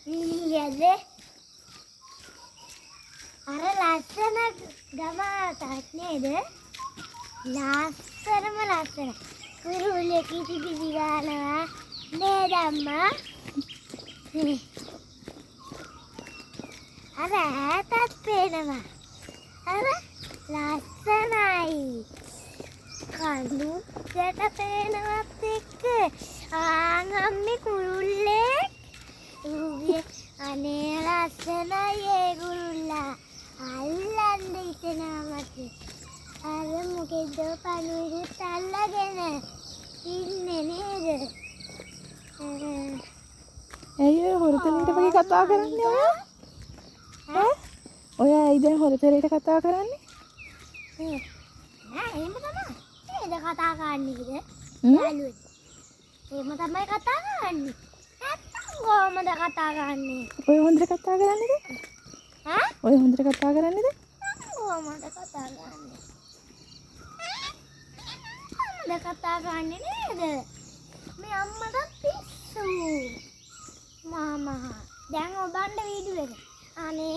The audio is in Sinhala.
ඊයේද අර ලස්සන ගමටක් නේද? ලස්සනම ලස්සන. කුරුල්ලෙක් කිසි කිසි ගානවා නේද අම්මා? අර ඈතත් පේනවා. අර ලස්සනයි. කඳුට පේනවත් එක්ක ආංගම්මේ කුරුල්ලෙක්. අනේ ලස්සනයි ඒ කුරුල්ලා. අල්ලන්න හිතෙනවා මට. අර මොකෙද පණුවෙත් අල්ලගෙන ඉන්නේ නේද? ඇයි හොරතලට වගේ කතා කරන්නේ ඔය? ඔය ඇයි දැන් හොරතලට කතා කරන්නේ? නෑ එහෙම තමයි. නේද කතා කරන්නේ යාළුවෙක්. එහෙම තමයි කතා කරන්නේ. නැත්තම් කොහමද කතා කරන්නේ? ඔය හොඳට කතා කරන්නේද? ඈ? ඔය හොඳට කතා කරන්නේද? කොහමද කතා කරන්නේ? කොහමද කතා කරන්නේ නේද? මේ අම්මට පිස්සු. මාමා දැන් ඔබන්න වීඩියෝ එක. අනේ